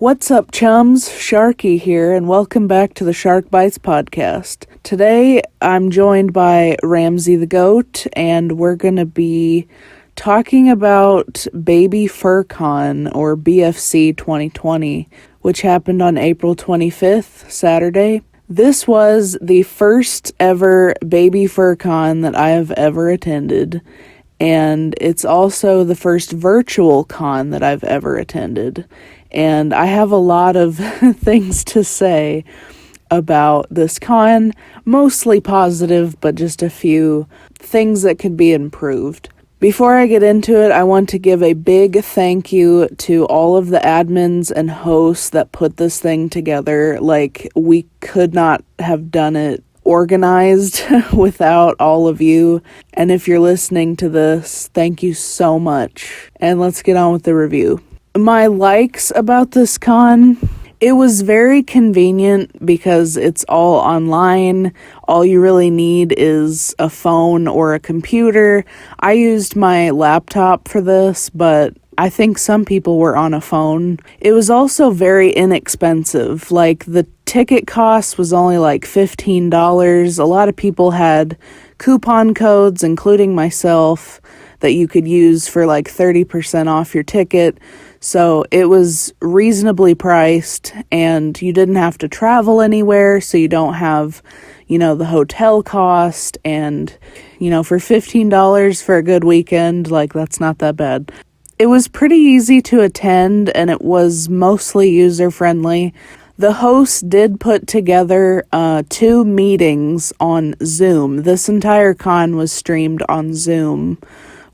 What's up, chums? Sharky here, and welcome back to the Shark Bites podcast. Today, I'm joined by Ramsey the Goat, and we're gonna be talking about Babyfurcon, or BFC 2020, which happened on April 25th, Saturday. This was the first ever Babyfurcon that I have ever attended, and it's also the first virtual con that I've ever attended. And I have a lot of things to say about this con, mostly positive, but just a few things that could be improved. Before I get into it, I want to give a big thank you to all of the admins and hosts that put this thing together. Like, we could not have done it organized without all of you. And if you're listening to this, thank you so much. And let's get on with the review. My likes about this con, it was very convenient because it's all online. All you really need is a phone or a computer. I used my laptop for this, but I think some people were on a phone. It was also very inexpensive. Like, the ticket cost was only like $15. A lot of people had coupon codes, including myself, that you could use for like 30% off your ticket. So it was reasonably priced, and you didn't have to travel anywhere, so you don't have, the hotel cost, and, for $15 for a good weekend, like, that's not that bad. It was pretty easy to attend, and it was mostly user-friendly. The host did put together 2 meetings on Zoom. This entire con was streamed on Zoom,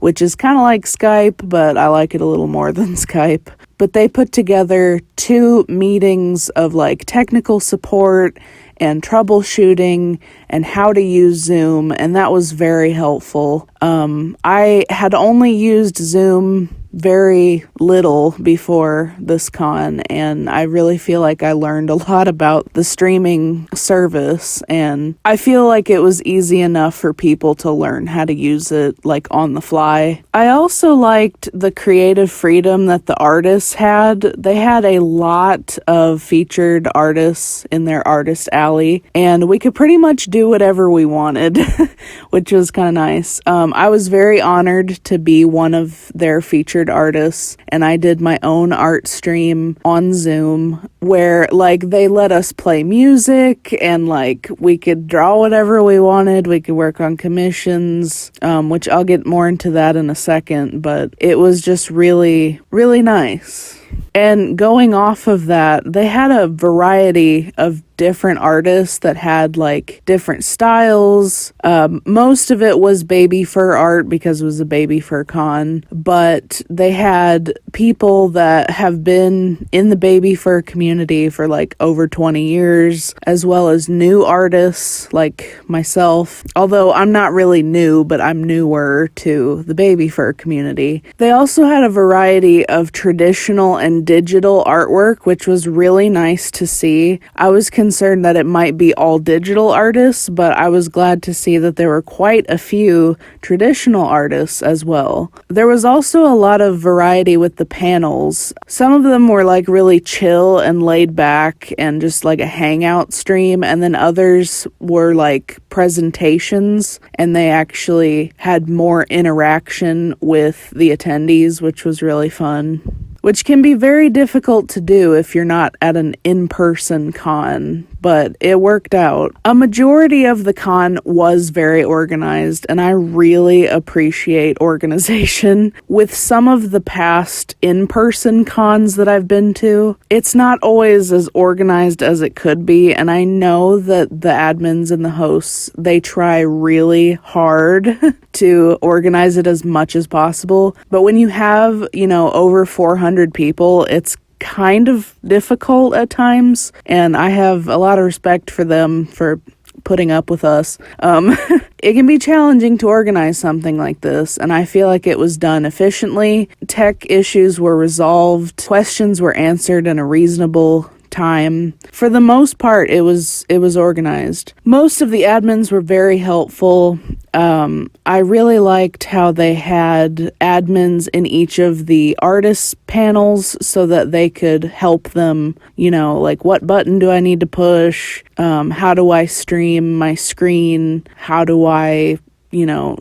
which is kind of like Skype, but I like it a little more than Skype. But they put together 2 meetings of like technical support and troubleshooting and how to use Zoom, and that was very helpful. I had only used Zoom very little before this con, and I really feel like I learned a lot about the streaming service, and I feel like it was easy enough for people to learn how to use it, like, on the fly. I also liked the creative freedom that the artists had. They had a lot of featured artists in their artist alley, and we could pretty much do whatever we wanted, which was kind of nice. I was very honored to be one of their featured artists, and I did my own art stream on Zoom where, like, they let us play music, and, like, we could draw whatever we wanted. We could work on commissions, which I'll get more into that in a second, but it was just really, really nice. And going off of that, they had a variety of different artists that had like different styles. Most of it was baby fur art because it was a baby fur con, but they had people that have been in the baby fur community for like over 20 years, as well as new artists like myself. Although I'm not really new, but I'm newer to the baby fur community. They also had a variety of traditional and digital artwork, which was really nice to see. I was concerned that it might be all digital artists, but I was glad to see that there were quite a few traditional artists as well. There was also a lot of variety with the panels. Some of them were like really chill and laid back and just like a hangout stream, and then others were like presentations, and they actually had more interaction with the attendees, which was really fun. Which can be very difficult to do if you're not at an in-person con, but it worked out. A majority of the con was very organized, and I really appreciate organization. With some of the past in-person cons that I've been to, it's not always as organized as it could be, and I know that the admins and the hosts, they try really hard to organize it as much as possible, but when you have, over 400 people, it's kind of difficult at times, and I have a lot of respect for them for putting up with us. It can be challenging to organize something like this, and I feel like it was done efficiently. Tech issues were resolved, questions were answered in a reasonable time. For the most part, it was organized. Most of the admins were very helpful. I really liked how they had admins in each of the artists panels so that they could help them, like what button do I need to push? How do I stream my screen? How do I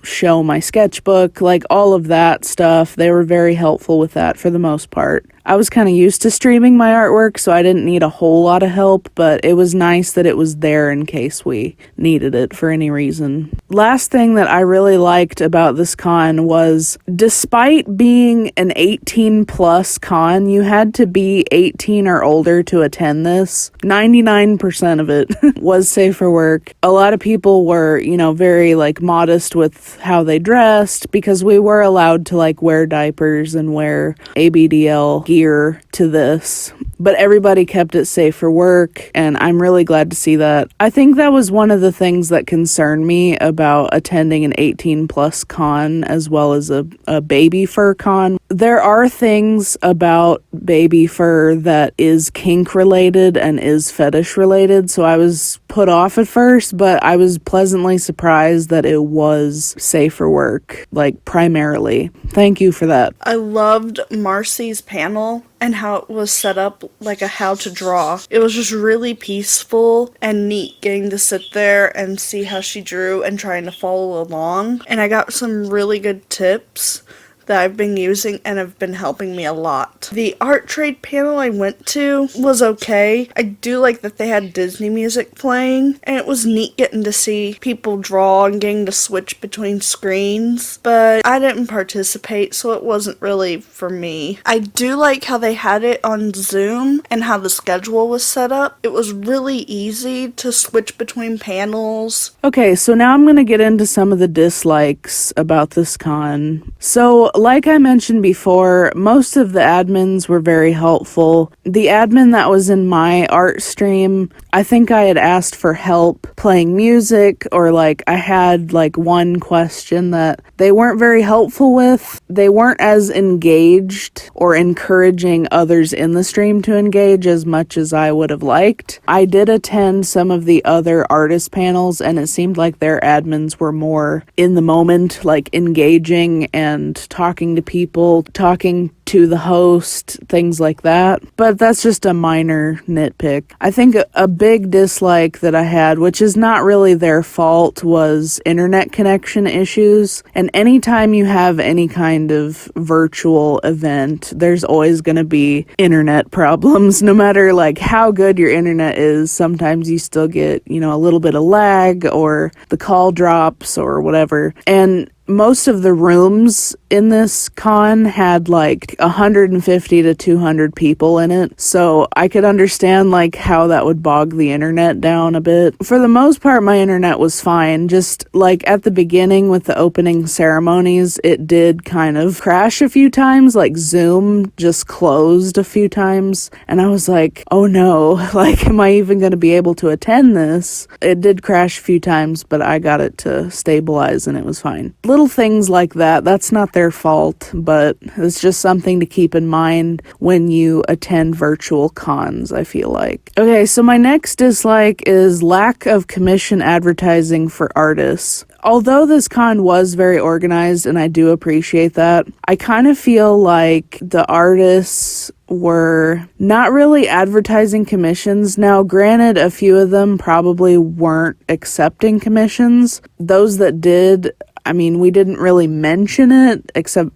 show my sketchbook, like all of that stuff. They were very helpful with that for the most part. I was kind of used to streaming my artwork, so I didn't need a whole lot of help, but it was nice that it was there in case we needed it for any reason. Last thing that I really liked about this con was, despite being an 18 plus con, you had to be 18 or older to attend this. 99% of it was safe for work. A lot of people were, very modest with how they dressed, because we were allowed to wear diapers and wear ABDL gear to this, but everybody kept it safe for work, and I'm really glad to see that. I think that was one of the things that concerned me about attending an 18 plus con as well as a Babyfurcon. There are things about baby fur that is kink related and is fetish related, so I was put off at first, but I was pleasantly surprised that it was safe for work, primarily. Thank you for that. I loved Marcy's panel and how it was set up like a how to draw. It was just really peaceful and neat getting to sit there and see how she drew and trying to follow along. And I got some really good tips that I've been using and have been helping me a lot. The art trade panel I went to was okay. I do like that they had Disney music playing, and it was neat getting to see people draw and getting to switch between screens, but I didn't participate, so it wasn't really for me. I do like how they had it on Zoom and how the schedule was set up. It was really easy to switch between panels. Okay, so now I'm going to get into some of the dislikes about this con. So, like I mentioned before, most of the admins were very helpful. The admin that was in my art stream, I think I had asked for help playing music, or I had one question that they weren't very helpful with. They weren't as engaged or encouraging others in the stream to engage as much as I would have liked. I did attend some of the other artist panels, and it seemed like their admins were more in the moment, engaging and talking to people, talking to the host, things like that. But that's just a minor nitpick. I think a big dislike that I had, which is not really their fault, was internet connection issues. And anytime you have any kind of virtual event, there's always going to be internet problems. No matter how good your internet is, sometimes you still get, a little bit of lag, or the call drops or whatever. And most of the rooms in this con had 150 to 200 people in it, so I could understand how that would bog the internet down a bit. For the most part, my internet was fine. Just at the beginning with the opening ceremonies, it did kind of crash a few times. Zoom just closed a few times, and I was like, oh no, am I even going to be able to attend this? It did crash a few times, but I got it to stabilize and it was fine. Little things like that, that's not their fault, but it's just something to keep in mind when you attend virtual cons, I feel like. Okay, so my next dislike is lack of commission advertising for artists. Although this con was very organized, and I do appreciate that, I kind of feel like the artists were not really advertising commissions. Now, granted, a few of them probably weren't accepting commissions. Those that did, we didn't really mention it, except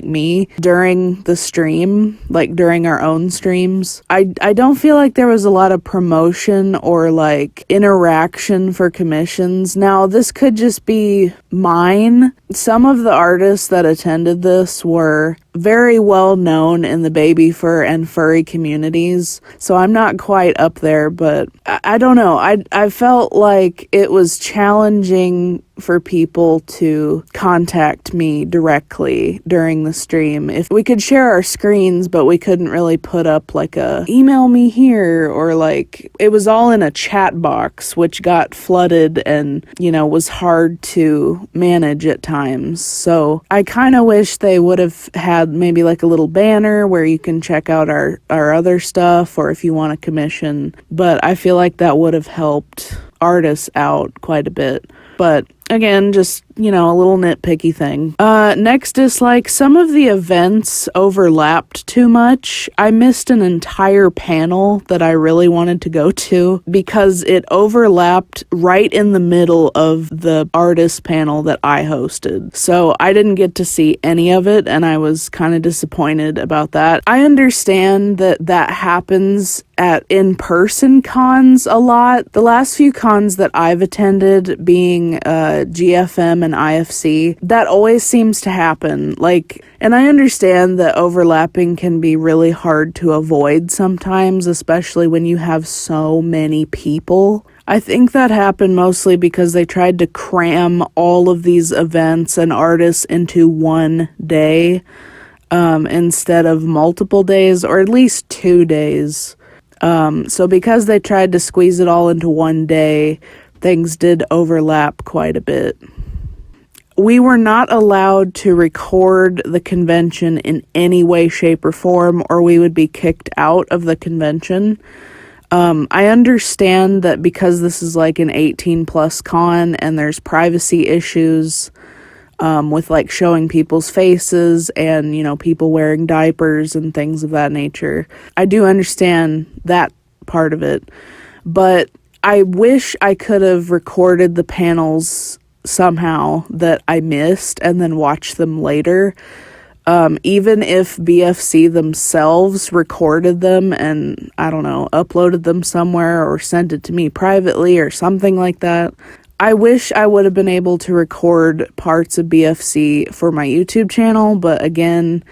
me, during the stream, during our own streams. I don't feel like there was a lot of promotion or interaction for commissions. Now, this could just be mine. Some of the artists that attended this were very well known in the baby fur and furry communities, so I'm not quite up there, but I don't know. I felt like it was challenging for people to contact me directly during the stream. If we could share our screens, but we couldn't really put up a email me here, or it was all in a chat box, which got flooded and, was hard to manage at times. So I kind of wish they would have had had maybe like a little banner where you can check out our other stuff, or if you want to commission. But I feel like that would have helped artists out quite a bit. But again, just, a little nitpicky thing. Next is like some of the events overlapped too much. I missed an entire panel that I really wanted to go to because it overlapped right in the middle of the artist panel that I hosted. So I didn't get to see any of it, and I was kind of disappointed about that. I understand that happens at in-person cons a lot. The last few cons that I've attended, being GFM and IFC, that always seems to happen. And I understand that overlapping can be really hard to avoid sometimes, especially when you have so many people. I think that happened mostly because they tried to cram all of these events and artists into one day, instead of multiple days, or at least 2 days. So because they tried to squeeze it all into one day, things did overlap quite a bit. We were not allowed to record the convention in any way, shape, or form, or we would be kicked out of the convention. I understand that because this is like an 18+ con and there's privacy issues with like showing people's faces and, people wearing diapers and things of that nature. I do understand that part of it, but I wish I could have recorded the panels somehow that I missed and then watched them later. Even if BFC themselves recorded them and, I don't know, uploaded them somewhere or sent it to me privately or something like that. I wish I would have been able to record parts of BFC for my YouTube channel, but again,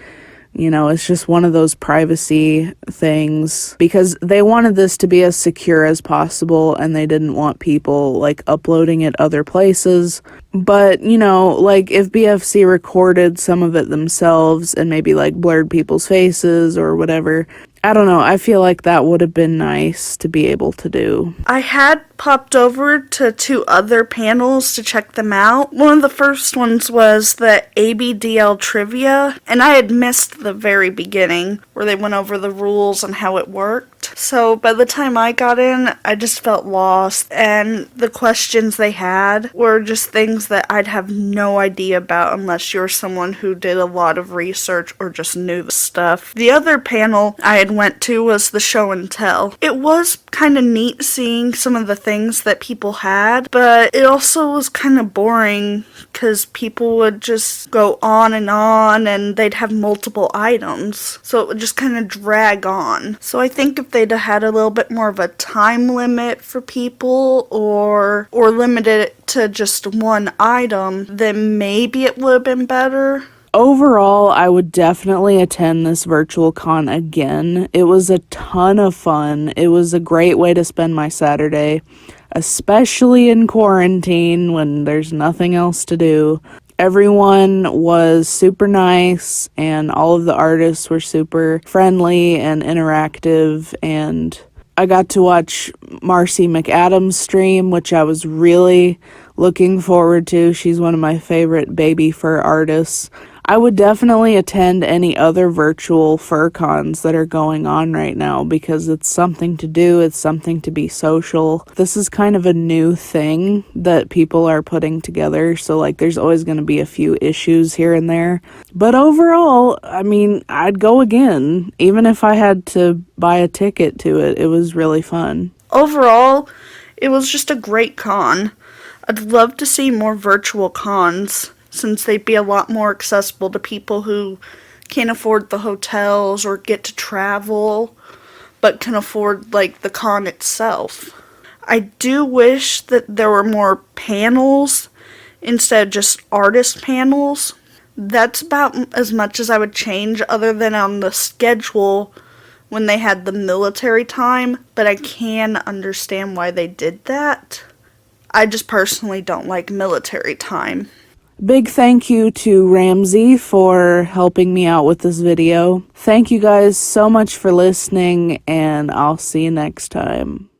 it's just one of those privacy things because they wanted this to be as secure as possible and they didn't want people like uploading it other places. But, if BFC recorded some of it themselves and maybe like blurred people's faces or whatever, I don't know, I feel like that would have been nice to be able to do. I had popped over to 2 other panels to check them out. One of the first ones was the ABDL trivia, and I had missed the very beginning where they went over the rules and how it worked. So by the time I got in, I just felt lost, and the questions they had were just things that I'd have no idea about unless you're someone who did a lot of research or just knew the stuff. The other panel I had went to was the show and tell. It was kind of neat seeing some of the things that people had, but it also was kind of boring because people would just go on and they'd have multiple items, so it would just kind of drag on. So I think if they'd have had a little bit more of a time limit for people or limited it to just one item, then maybe it would have been better. Overall, I would definitely attend this virtual con again. It was a ton of fun. It was a great way to spend my Saturday, especially in quarantine when there's nothing else to do. Everyone was super nice, and all of the artists were super friendly and interactive, and I got to watch Marcy McAdams stream, which I was really looking forward to. She's one of my favorite baby fur artists. I would definitely attend any other virtual fur cons that are going on right now because it's something to do, it's something to be social. This is kind of a new thing that people are putting together, so there's always going to be a few issues here and there. But overall, I'd go again, even if I had to buy a ticket to it. It was really fun. Overall, it was just a great con. I'd love to see more virtual cons, since they'd be a lot more accessible to people who can't afford the hotels or get to travel, but can afford, the con itself. I do wish that there were more panels instead of just artist panels. That's about as much as I would change other than on the schedule when they had the military time, but I can understand why they did that. I just personally don't like military time. Big thank you to Ramsey for helping me out with this video. Thank you guys so much for listening, and I'll see you next time.